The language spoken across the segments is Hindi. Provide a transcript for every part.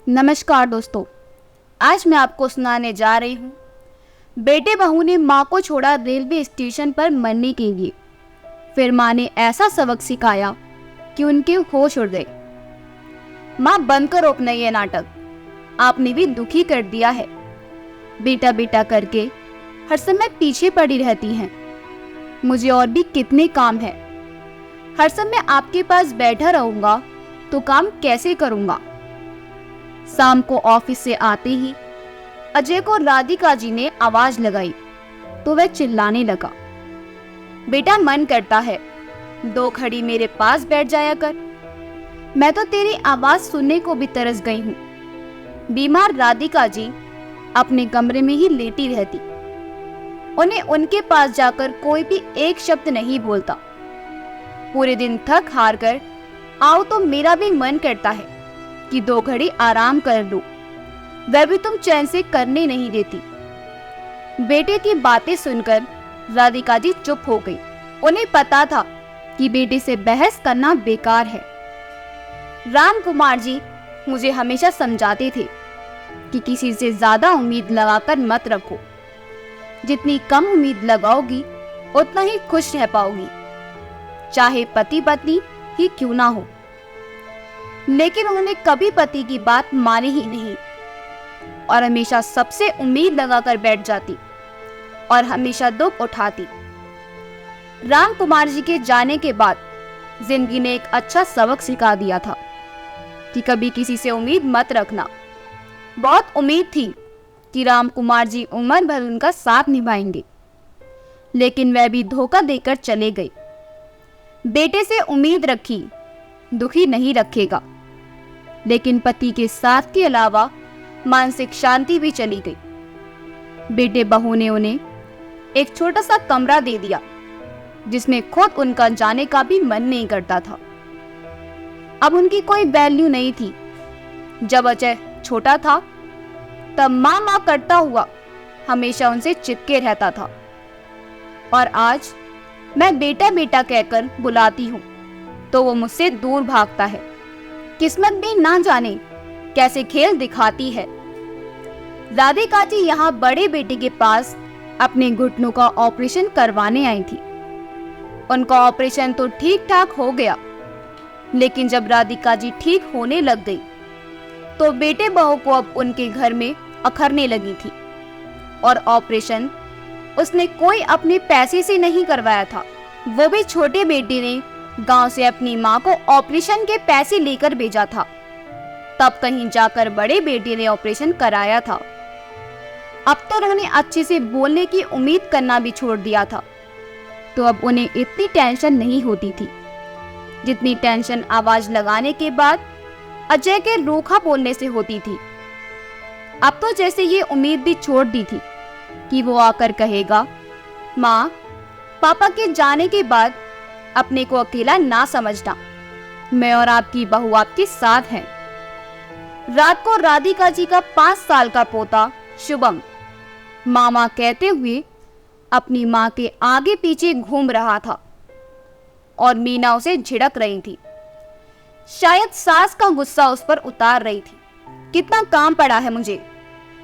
नमस्कार दोस्तों, आज मैं आपको सुनाने जा रही हूँ। बेटे बहू ने माँ को छोड़ा रेलवे स्टेशन पर मरने के लिए। फिर माँ ने ऐसा सबक सिखाया कि उनके होश उड़ गए। माँ, बंद करो अपना ये नाटक, आपने भी दुखी कर दिया है। बेटा बेटा करके हर समय पीछे पड़ी रहती हैं। मुझे और भी कितने काम हैं। हर समय आपके पास बैठा रहूंगा तो काम कैसे करूंगा। शाम को ऑफिस से आते ही अजय को राधिका जी ने आवाज लगाई तो वह चिल्लाने लगा, बेटा मन करता है 2 घड़ी मेरे पास बैठ जाया कर। मैं तो तेरी आवाज सुनने को भी तरस गई हूँ। बीमार राधिका जी अपने कमरे में ही लेटी रहती। उन्हें उनके पास जाकर कोई भी एक शब्द नहीं बोलता। पूरे दिन थक हार कर आओ तो मेरा भी मन करता है कि 2 घड़ी आराम कर लूं, वह भी तुम चैन से करने नहीं देती। बेटे की बातें सुनकर राधिका जी चुप हो गई। उन्हें पता था कि बेटे से बहस करना बेकार है। राम कुमार जी मुझे हमेशा समझाते थे कि किसी से ज्यादा उम्मीद लगाकर मत रखो। जितनी कम उम्मीद लगाओगी उतना ही खुश रह पाओगी, चाहे पति पत्नी ही क्यों ना हो। लेकिन उन्होंने कभी पति की बात मानी ही नहीं और हमेशा सबसे उम्मीद लगाकर बैठ जाती और हमेशा दुख उठाती। राम कुमार जी के जाने के बाद जिंदगी ने एक अच्छा सबक सिखा दिया था कि कभी किसी से उम्मीद मत रखना। बहुत उम्मीद थी कि राम कुमार जी उम्र भर उनका साथ निभाएंगे, लेकिन वह भी धोखा देकर चले गए। बेटे से उम्मीद रखी, दुखी नहीं रखेगा, लेकिन पति के साथ के अलावा मानसिक शांति भी चली गई। बेटे बहू ने उन्हें एक छोटा सा कमरा दे दिया जिसमें खुद उनका जाने का भी मन नहीं करता था। अब उनकी कोई वैल्यू नहीं थी। जब अजय छोटा था तब माँ माँ करता हुआ हमेशा उनसे चिपके रहता था, और आज मैं बेटा बेटा कहकर बुलाती हूँ तो वो मुझसे दूर भागता है। किस्मत भी ना जाने कैसे खेल दिखाती है। राधिका जी यहाँ बड़े बेटे के पास अपने घुटनों का ऑपरेशन करवाने आई थी। उनका ऑपरेशन तो ठीक ठाक हो गया, लेकिन जब राधिका जी ठीक होने लग गई तो बेटे बहू को अब उनके घर में अखरने लगी थी। और ऑपरेशन उसने कोई अपने पैसे से नहीं करवाया था, वो भी छोटे बेटे ने गांव से अपनी माँ को ऑपरेशन के पैसे लेकर भेजा था। तब कहीं जाकर बड़े बेटे ने ऑपरेशन कराया था। अब तो उन्होंने अच्छे से बोलने की उम्मीद करना भी छोड़ दिया था, तो अब उन्हें इतनी टेंशन नहीं होती थी जितनी टेंशन आवाज लगाने के बाद अजय के रूखा बोलने से होती थी। अब तो जैसे ये उम्मीद भी छोड़ दी थी कि वो आकर कहेगा, माँ, पापा के जाने के बाद अपने को अकेला ना समझना, मैं और आपकी बहू आपके साथ हैं। रात को राधिका जी का 5 साल का पोता शुभम मामा कहते हुए अपनी माँ के आगे पीछे घूम रहा था और मीना उसे झिड़क रही थी। शायद सास का गुस्सा उस पर उतार रही थी। कितना काम पड़ा है मुझे,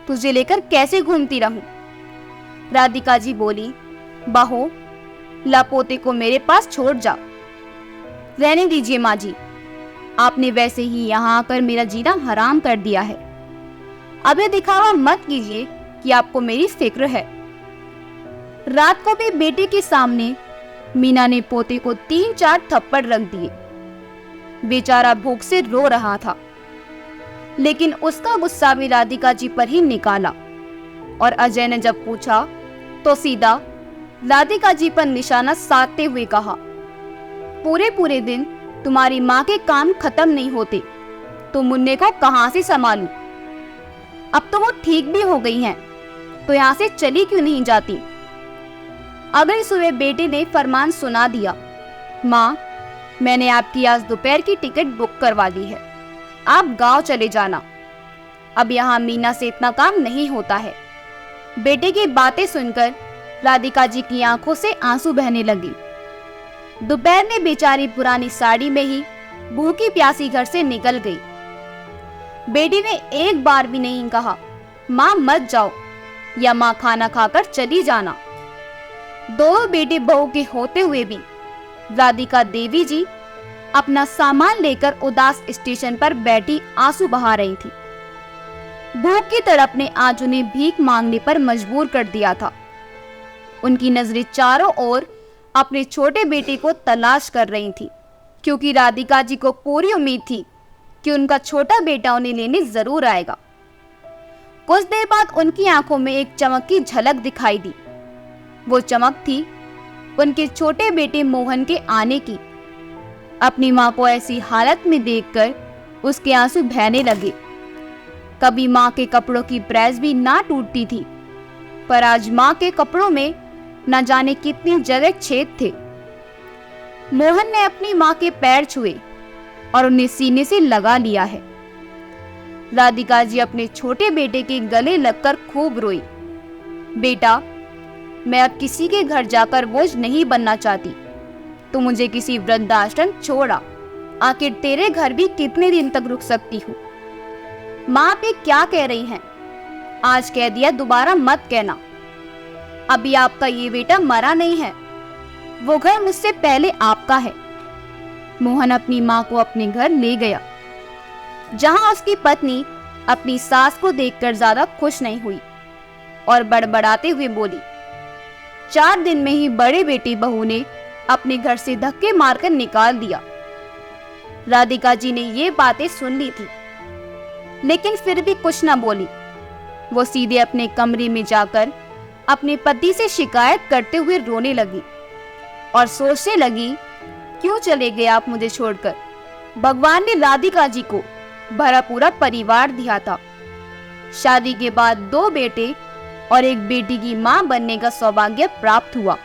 तुझे लेकर कैसे घूमती रहूं। राधिका जी बोली, बहू, लापोते को मेरे पास छोड़ जा। रहने दीजिए माँ जी, आपने वैसे ही यहाँ आकर मेरा जीना हराम कर दिया है। अब ये दिखावा मत कीजिए कि आपको मेरी फिक्र है। रात को भी बेटे के सामने मीना ने पोते को 3-4 थप्पड़ रख दिए। बेचारा भूख से रो रहा था, लेकिन उसका गुस्सा भी राधिका जी पर ही निकाला। और अजय ने जब पूछा तो सीधा राधिका जी पर निशाना साधते हुए कहा, पूरे दिन तुम्हारी माँ के काम खत्म नहीं होते, तो मुन्ने को कहां से संभालूं। अब तो वो ठीक भी हो गई हैं, तो यहाँ से चली क्यों नहीं जाती। अगली सुबह बेटे ने फरमान सुना दिया, माँ, मैंने आपकी आज दोपहर की टिकट बुक करवा दी है, आप गांव चले जाना। अब यहाँ मीना से इतना काम नहीं होता है। बेटे की बातें सुनकर राधिका जी की आंखों से आंसू बहने लगे। दोपहर में बेचारी पुरानी साड़ी में ही भूखी प्यासी घर से निकल गई। बेटी ने एक बार भी नहीं कहा माँ मत जाओ या माँ खाना खाकर चली जाना। दो बेटे बहू के होते हुए भी राधिका देवी जी अपना सामान लेकर उदास स्टेशन पर बैठी आंसू बहा रही थी। भूख की तड़प ने आज उन्हें भीख मांगने पर मजबूर कर दिया था। उनकी नजरें चारों ओर अपने छोटे बेटे को तलाश कर रही थी, क्योंकि राधिका जी को पूरी उम्मीद थी कि उनका छोटा बेटा उन्हें लेने जरूर आएगा। कुछ देर बाद उनकी आंखों में एक चमक की झलक दिखाई दी। वो चमक थी उनके छोटे बेटे मोहन के आने की। अपनी माँ को ऐसी हालत में देखकर उसके आंसू बहने लगे। कभी माँ के कपड़ों की प्रेस भी ना टूटती थी, पर आज माँ के कपड़ों में न जाने कितनी जगह छेद थे। मोहन ने अपनी माँ के पैर छुए और उन्हें सीने से लगा लिया है। राधिका जी अपने छोटे बेटे के गले लगकर खूब रोई। बेटा, मैं अब किसी के घर जाकर बोझ नहीं बनना चाहती। तू मुझे किसी वृद्धाश्रम छोड़ा। आखिर तेरे घर भी कितने दिन तक रुक सकती हूँ। माँ आप ये क्या कह रही हैं? आज कह दिया, दोबारा मत कहना। अभी आपका ये बेटा मरा नहीं है, वो घर मुझसे पहले आपका है। मोहन अपनी माँ को अपने घर ले गया, जहां उसकी पत्नी अपनी सास को देखकर ज्यादा खुश नहीं हुई और बड़बड़ाते हुए बोली। 4 दिन में ही बड़े बेटी बहू ने अपने घर से धक्के मारकर निकाल दिया। राधिका जी ने ये बातें सुन ली थी, लेकिन फिर भी कुछ न बोली। वो सीधे अपने कमरे में जाकर अपने पति से शिकायत करते हुए रोने लगी और सोचने लगी, क्यों चले गए आप मुझे छोड़कर? भगवान ने राधिका जी को भरा पूरा परिवार दिया था। शादी के बाद 2 बेटे और एक बेटी की मां बनने का सौभाग्य प्राप्त हुआ।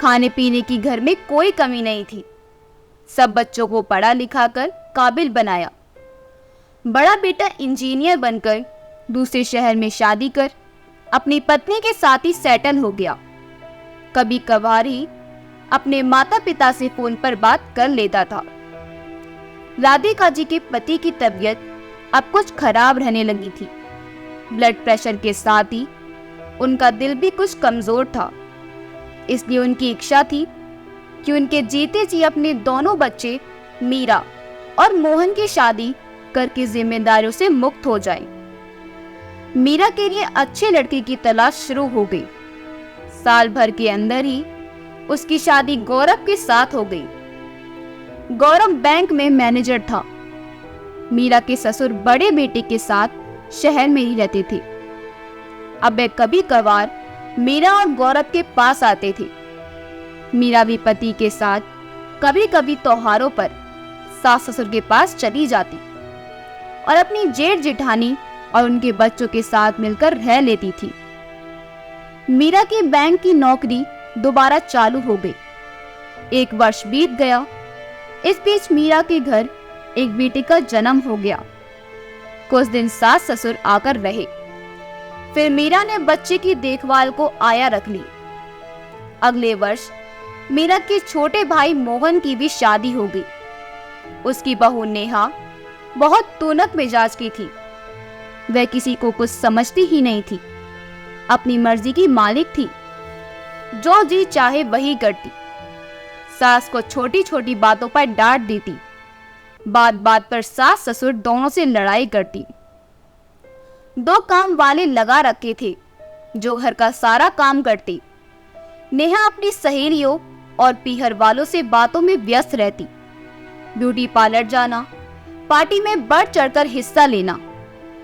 खाने पीने की घर में कोई कमी नहीं थी। सब बच्चों को पढ़ा लिखा कर काबिल बनाया। बड़ा बेटा इंजीनियर बनकर दूसरे शहर में शादी कर अपनी पत्नी के साथ ही सेटल हो गया। कभी कभार ही अपने माता पिता से फोन पर बात कर लेता था। राधिका जी के पति की तबीयत अब कुछ खराब रहने लगी थी। ब्लड प्रेशर के साथ ही उनका दिल भी कुछ कमजोर था। इसलिए उनकी इच्छा थी कि उनके जीते जी अपने दोनों बच्चे मीरा और मोहन की शादी करके जिम्मेदारियों से मुक्त हो जाएं। मीरा के लिए अच्छे लड़के की तलाश शुरू हो गई। साल भर के अंदर ही उसकी शादी गौरव के साथ हो गई। गौरव बैंक में मैनेजर था। मीरा के ससुर बड़े बेटे के साथ शहर में ही रहते थे। अब वे कभी कभार मीरा और गौरव के पास आते थे। मीरा भी पति के साथ कभी कभी त्योहारों पर सास ससुर के पास चली जाती और अपनी जेठ जेठानी और उनके बच्चों के साथ मिलकर रह लेती थी। मीरा की बैंक की नौकरी दोबारा चालू हो गई। 1 वर्ष बीत गया। इस बीच मीरा के घर एक बेटे का जन्म हो गया। कुछ दिन सास ससुर आकर रहे। फिर मीरा ने बच्चे की देखभाल को आया रख ली। अगले वर्ष मीरा के छोटे भाई मोहन की भी शादी हो गई। उसकी बहू नेहा बहुत तूनक मिजाज की थी। वह किसी को कुछ समझती ही नहीं थी। अपनी मर्जी की मालिक थी। जो जी चाहे वही करती। सास को छोटी छोटी बातों पर डांट देती। बात बात पर सास ससुर दोनों से लड़ाई करती। 2 काम वाले लगा रखे थे जो घर का सारा काम करते। नेहा अपनी सहेलियों और पीहर वालों से बातों में व्यस्त रहती। ब्यूटी पार्लर जाना, पार्टी में बढ़ चढ़कर हिस्सा लेना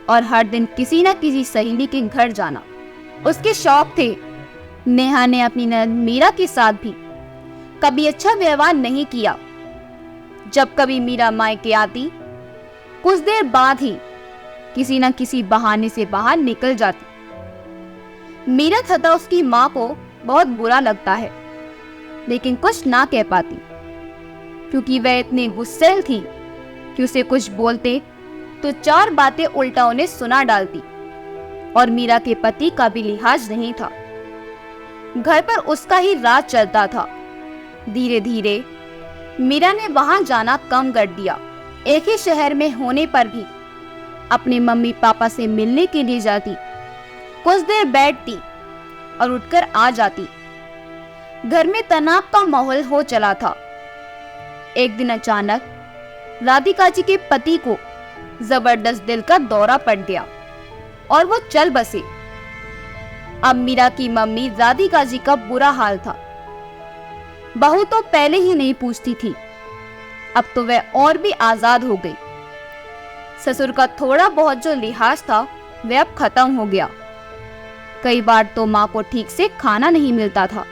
और हर दिन किसी न किसी सहेली के घर जाना उसके शौक थे। नेहा ने अपनी ननद मीरा के साथ भी कभी अच्छा व्यवहार नहीं किया। जब कभी मीरा मायके आती, कुछ देर बाद ही किसी न किसी बहाने से बाहर निकल जाती। मीरा तथा उसकी माँ को बहुत बुरा लगता है, लेकिन कुछ ना कह पाती, क्योंकि वह इतनी गुस्सैल थी कि उसे कुछ बोलते तो 4 बातें उल्टा उन्हें सुना डालती। और मीरा के पति का भी लिहाज नहीं था। घर पर उसका ही राज चलता था। धीरे धीरे मीरा ने वहां जाना कम कर दिया। एक ही शहर में होने पर भी अपने मम्मी पापा से मिलने के लिए जाती, कुछ देर बैठती और उठकर आ जाती। घर में तनाव का माहौल हो चला था। एक दिन अचानक राधिका जी के पति को जबरदस्त दिल का दौरा पड़ गया और वो चल बसे। अब मीरा की मम्मी राधिका जी का बुरा हाल था। बहू तो पहले ही नहीं पूछती थी, अब तो वह और भी आजाद हो गई। ससुर का थोड़ा बहुत जो लिहाज था वह अब खत्म हो गया। कई बार तो माँ को ठीक से खाना नहीं मिलता था।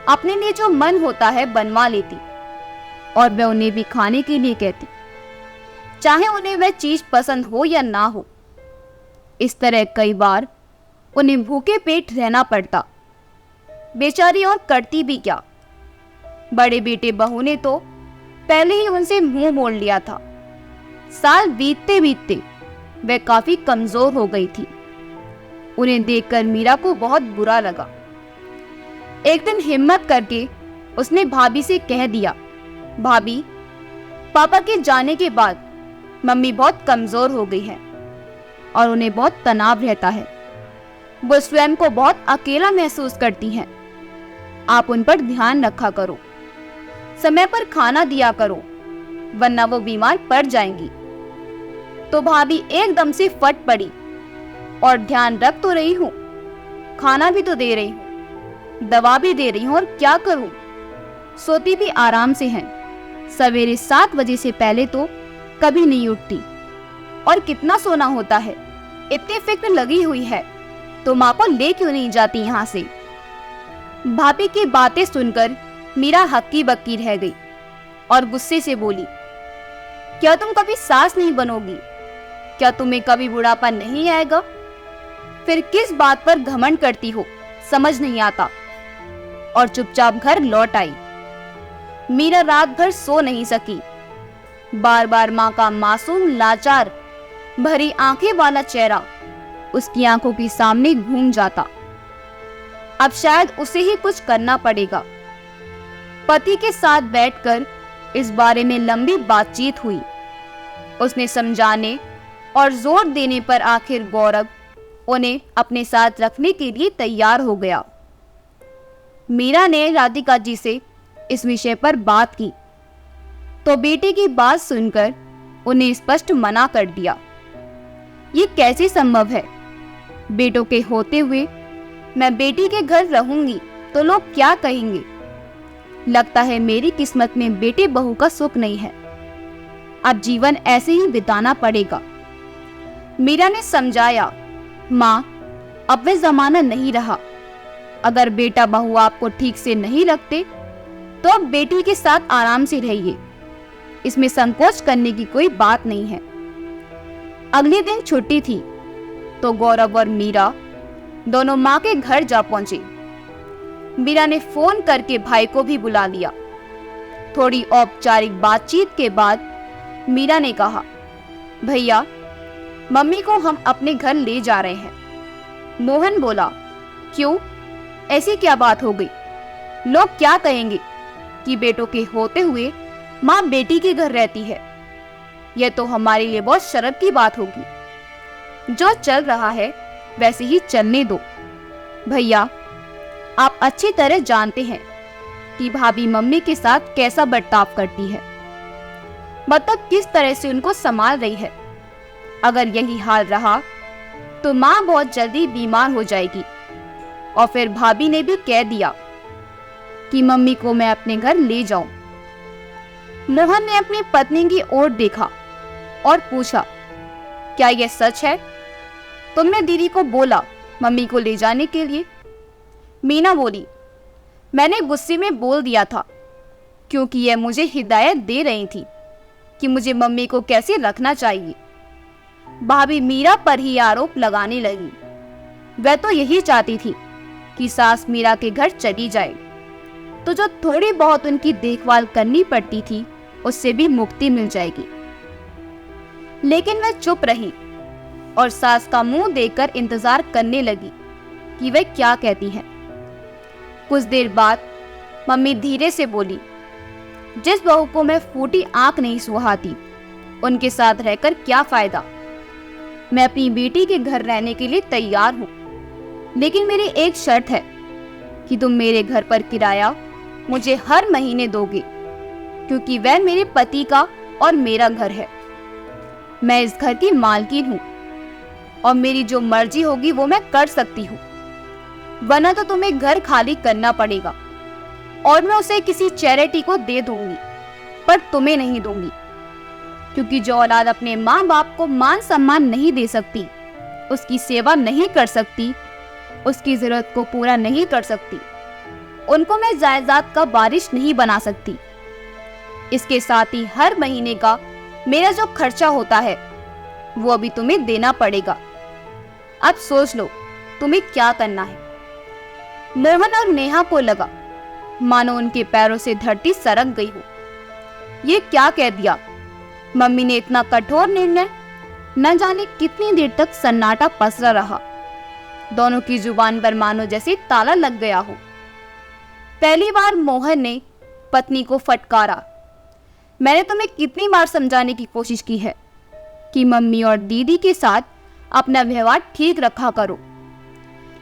अपने लिए जो मन होता है बनवा लेती और वह उन्हें भी खाने के लिए कहती, चाहे उन्हें वह चीज पसंद हो या ना हो। इस तरह कई बार उन्हें भूखे पेट रहना पड़ता। बेचारी और करती भी क्या। बड़े बेटे बहू ने तो पहले ही उनसे मुंह मोड़ लिया था। साल बीतते बीतते वह काफी कमजोर हो गई थी। उन्हें देखकर मीरा को बहुत बुरा लगा। एक दिन हिम्मत करके उसने भाभी से कह दिया, भाभी, पापा के जाने के बाद मम्मी बहुत कमजोर हो गई है और उन्हें बहुत तनाव रहता है। वो स्वयं को बहुत अकेला महसूस करती हैं। आप उन पर ध्यान रखा करो, समय पर खाना दिया करो, वरना वो बीमार पड़ जाएंगी। तो भाभी एकदम से फट पड़ी, और ध्यान रख तो रही हूँ, खाना भी तो दे रही हूँ, दवा भी दे रही हूँ, और क्या करूँ? सोती भी आराम से हैं। सवेरे 7 बजे से पहले तो कभी नहीं उठती। और कितना सोना होता है। इतनी फिक्र लगी हुई है तो माँ को ले क्यों नहीं जाती यहाँ से? भाभी की बातें सुनकर मीरा हक्की बक्की रह गई और गुस्से से बोली, क्या तुम कभी सास नहीं बनोगी? क्या तुम्हें कभी बुढ़ापा नहीं आएगा? फिर किस बात पर घमंड करती हो, समझ नहीं आता। और चुपचाप घर लौट आई। मीरा रात भर सो नहीं सकी। बार बार माँ का मासूम लाचार भरी आंखें वाला चेहरा उसकी आंखों के सामने घूम जाता। अब शायद उसे ही कुछ करना पड़ेगा। पति के साथ बैठकर इस बारे में लंबी बातचीत हुई। उसने समझाने और जोर देने पर आखिर गौरव उन्हें अपने साथ रखने के लिए तैयार हो गया। मीरा ने राधिका जी से इस विषय पर बात की तो बेटे की बात सुनकर उन्हें स्पष्ट मना कर दिया। ये कैसे संभव है? बेटों के होते हुए मैं बेटी के घर रहूंगी तो लोग क्या कहेंगे? लगता है मेरी किस्मत में बेटे बहू का सुख नहीं है। अब जीवन ऐसे ही बिताना पड़ेगा। मीरा ने समझाया, माँ, अब वह जमाना नहीं रहा। अगर बेटा बहू आपको ठीक से नहीं रखते तो अब बेटी के साथ आराम से रहिए। इसमें संकोच करने की कोई बात नहीं है। अगले दिन छुट्टी थी तो गौरव और मीरा दोनों माँ के घर जा पहुंचे। मीरा ने फोन करके भाई को भी बुला लिया। थोड़ी औपचारिक बातचीत के बाद मीरा ने कहा, भैया, मम्मी को हम अपने घर ले जा रहे हैं। मोहन बोला, क्यों? ऐसी क्या बात हो गई? लोग क्या कहेंगे कि बेटों के होते हुए माँ बेटी के घर रहती है? यह तो हमारे लिए बहुत शर्म की बात होगी। जो चल रहा है वैसे ही चलने दो। भैया, आप अच्छी तरह जानते हैं कि भाभी मम्मी के साथ कैसा बर्ताव करती है, मतलब किस तरह से उनको संभाल रही है। अगर यही हाल रहा तो माँ बहुत जल्दी बीमार हो जाएगी। और फिर भाभी ने भी कह दिया कि मम्मी को मैं अपने घर ले जाऊं। मोहन ने अपनी पत्नी की ओर देखा और पूछा, क्या यह सच है? तुमने दीदी को बोला मम्मी को ले जाने के लिए? मीना बोली, मैंने गुस्से में बोल दिया था क्योंकि यह मुझे हिदायत दे रही थी कि मुझे मम्मी को कैसे रखना चाहिए। भाभी मीरा पर ही आरोप लगाने लगी। वह तो यही चाहती थी कि सास मीरा के घर चली जाए तो जो थोड़ी बहुत उनकी देखभाल करनी पड़ती थी उससे भी मुक्ति मिल जाएगी। लेकिन वह चुप रही और सास का मुंह देखकर इंतजार करने लगी कि वह क्या कहती है। कुछ देर बाद मम्मी धीरे से बोली, जिस बहू को मैं फूटी आंख नहीं सुहाती उनके साथ रहकर क्या फायदा? मैं अपनी बेटी के घर रहने के लिए तैयार हूँ, लेकिन मेरी एक शर्त है कि तुम मेरे घर पर किराया मुझे हर महीने दोगे, क्योंकि वह मेरे पति का और मेरा घर है। मैं इस घर की मालकिन हूँ और मेरी जो मर्जी होगी वो मैं कर सकती हूँ, वरना तो तुम्हें घर खाली करना पड़ेगा और मैं उसे किसी चैरिटी को दे दूंगी, पर तुम्हें नहीं दूंगी, क्योंकि जो औलाद अपने माँ बाप को मान सम्मान नहीं दे सकती, उसकी सेवा नहीं कर सकती, उसकी जरूरत को पूरा नहीं कर सकती, उनको मैं जायदाद का वारिस नहीं बना सकती। इसके साथ ही हर महीने का मेरा जो खर्चा होता है वो अभी तुम्हें देना पड़ेगा। अब सोच लो तुम्हें क्या करना है। मोहन और नेहा को लगा मानो उनके पैरों से धरती सरक गई हो। ये क्या कह दिया? मम्मी ने इतना कठोर निर्णय? न जाने कितनी देर तक सन्नाटा पसरा रहा। दोनों की जुबान पर मानो जैसे ताला लग गया हो। पहली बार मोहन ने पत्नी को फटकारा। मैंने तुम्हें कितनी बार समझाने की कोशिश की है कि मम्मी और दीदी के साथ अपना व्यवहार ठीक रखा करो,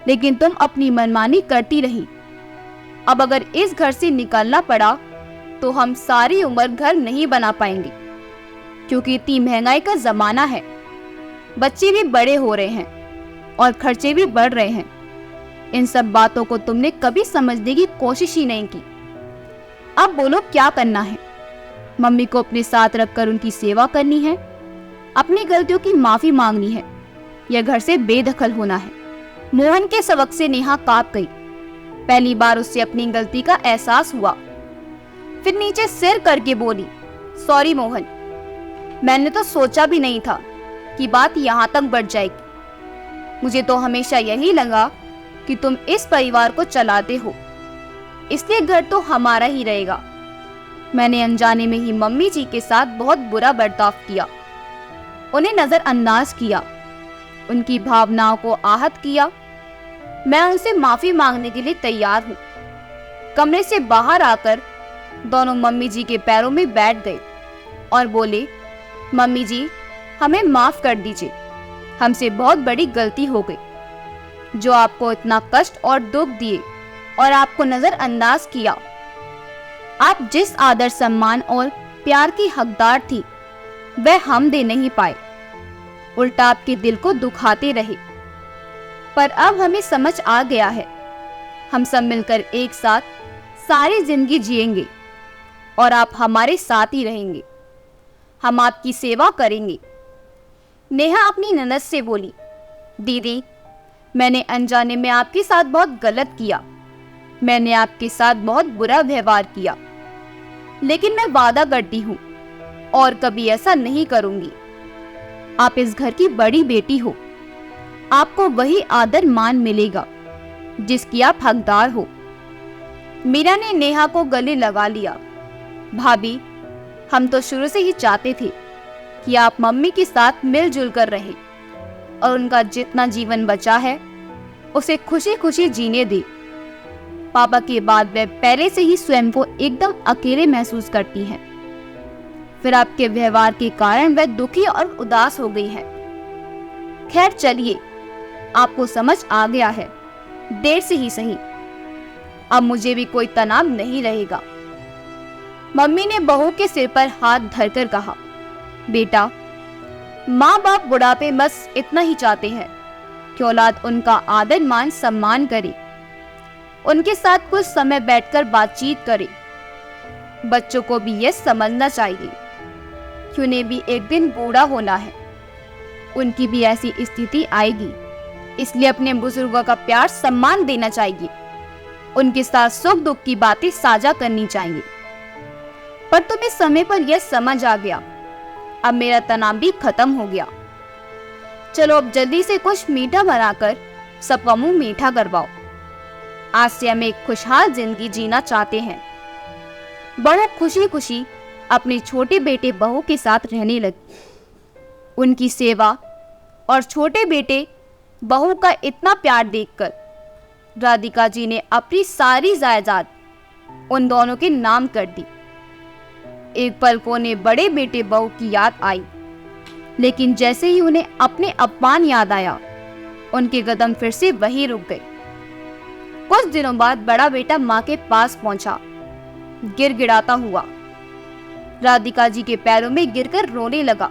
लेकिन तुम अपनी मनमानी करती रही। अब अगर इस घर से निकलना पड़ा तो हम सारी उम्र घर नहीं बना पाएंगे, क्योंकि इतनी महंगाई का जमाना है। बच्चे भी बड़े हो रहे हैं और खर्चे भी बढ़ रहे हैं। इन सब बातों को तुमने कभी समझने की कोशिश ही नहीं की। अब बोलो क्या करना है? मम्मी को अपने साथ रखकर उनकी सेवा करनी है, अपनी गलतियों की माफी मांगनी है, या घर से बेदखल होना है? मोहन के सबक से नेहा कांप गई। पहली बार उससे अपनी गलती का एहसास हुआ। फिर नीचे सिर करके बोली, सॉरी मोहन, मैंने तो सोचा भी नहीं था कि बात यहाँ तक बढ़ जाएगी। मुझे तो हमेशा यही लगा कि तुम इस परिवार को चलाते हो, इसलिए घर तो हमारा ही रहेगा। मैंने अनजाने में ही मम्मी जी के साथ बहुत बुरा बर्ताव किया, उन्हें नजरअंदाज किया, उनकी भावनाओं को आहत किया। मैं उनसे माफी मांगने के लिए तैयार हूँ। कमरे से बाहर आकर दोनों मम्मी जी के पैरों में बैठ गए और बोले, मम्मी जी हमें माफ कर दीजिए, हमसे बहुत बड़ी गलती हो गई। जो आपको इतना कष्ट और दुख दिए और आपको नजरअंदाज किया। आप जिस आदर सम्मान और प्यार की हकदार थी वह हम दे नहीं पाए, उल्टा आपके दिल को दुखाते रहे। पर अब हमें समझ आ गया है, हम सब मिलकर एक साथ सारी जिंदगी जिएंगे और आप हमारे साथ ही रहेंगे। हम आपकी सेवा करेंगे। नेहा अपनी ननद से बोली, दीदी मैंने अनजाने में आपके साथ बहुत गलत किया, मैंने आपके साथ बहुत बुरा व्यवहार किया, लेकिन मैं वादा करती हूँ और कभी ऐसा नहीं करूंगी। आप इस घर की बड़ी बेटी हो, आपको वही आदर मान मिलेगा जिसकी आप हकदार हो। मीरा ने नेहा को गले लगा लिया। भाभी, हम तो शुरू से ही चाहते थे कि आप मम्मी के साथ मिलजुल कर रहें और उनका जितना जीवन बचा है उसे खुशी खुशी जीने दे। पापा के बाद वह पहले से ही स्वयं को एकदम अकेले महसूस करती हैं। फिर आपके व्यवहार के कारण वह दुखी और उदास हो गई है। खैर चलिए, आपको समझ आ गया है, देर से ही सही। अब मुझे भी कोई तनाव नहीं रहेगा। मम्मी ने बहू के सिर पर हाथ धरकर कहा, बेटा, माँ बाप बुढ़ापे बस इतना ही चाहते हैं कि औलाद उनका आदर मान सम्मान करे, उनके साथ कुछ समय बैठकर बातचीत करे। बच्चों को भी यह समझना चाहिए कि उन्हें भी एक दिन बूढ़ा होना है, उनकी भी ऐसी स्थिति आएगी, इसलिए अपने बुजुर्गों का प्यार सम्मान देना चाहिए, उनके साथ सुख दुख की बातें साझा करनी चाहिए। पर तुम्हें समय पर यह समझ आ गया, अब मेरा तनाव भी खत्म हो गया। चलो अब जल्दी से कुछ मीठा बनाकर सबका मुंह मीठा करवाओ। आज से हम एक खुशहाल जिंदगी जीना चाहते हैं। बहू खुशी खुशी अपने छोटे बेटे बहू के साथ रहने लगी। उनकी सेवा और छोटे बेटे बहू का इतना प्यार देखकर राधिका जी ने अपनी सारी जायदाद उन दोनों के नाम कर दी। एक पल को उन्हें बड़े बेटे बहू की याद आई। लेकिन जैसे ही उन्हें अपने अपमान याद आया, उनके कदम फिर से वहीं रुक गए। कुछ दिनों बाद बड़ा बेटा माँ के पास पहुंचा, गिड़गिड़ाता हुआ राधिका जी के पैरों में गिरकर रोने लगा।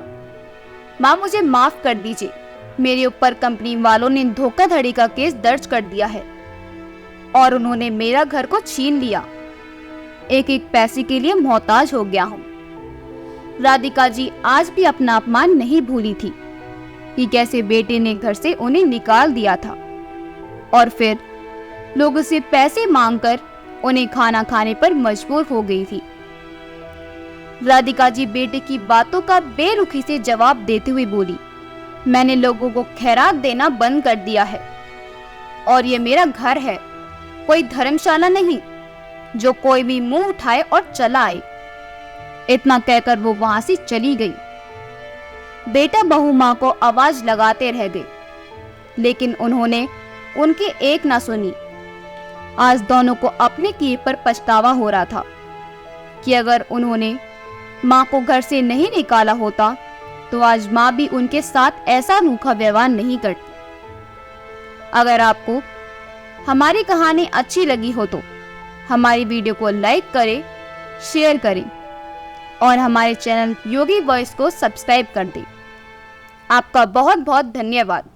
माँ, मुझे माफ कर दीजिए, मेरे ऊपर कंपनी वालों ने धोखाधड़ी का केस दर्ज कर दिया है और उन्होंने मेरा घर को छीन लिया। एक एक पैसे के लिए मोहताज हो गया हूँ। राधिका जी आज भी अपना अपमान नहीं भूली थी कि कैसे बेटे ने घर से उन्हें निकाल दिया था और फिर लोगों से पैसे मांगकर उन्हें खाना खाने पर मजबूर हो गई थी। राधिका जी बेटे की बातों का बेरुखी से जवाब देते हुए बोली, मैंने लोगों को खैरात देना बंद कर दिया है और ये मेरा घर है, कोई धर्मशाला नहीं जो कोई भी मुंह उठाए और चला आए। इतना कहकर वो वहां से चली गई। बेटा बहू माँ को आवाज लगाते रह गए, लेकिन उन्होंने उनकी एक ना सुनी। आज दोनों को अपने किए पर पछतावा हो रहा था कि अगर उन्होंने माँ को घर से नहीं निकाला होता तो आज माँ भी उनके साथ ऐसा रूखा व्यवहार नहीं करती। अगर आपको हमारी कहानी अच्छी लगी हो तो हमारी वीडियो को लाइक करें, शेयर करें और हमारे चैनल योगी वॉइस को सब्सक्राइब कर दें। आपका बहुत बहुत धन्यवाद।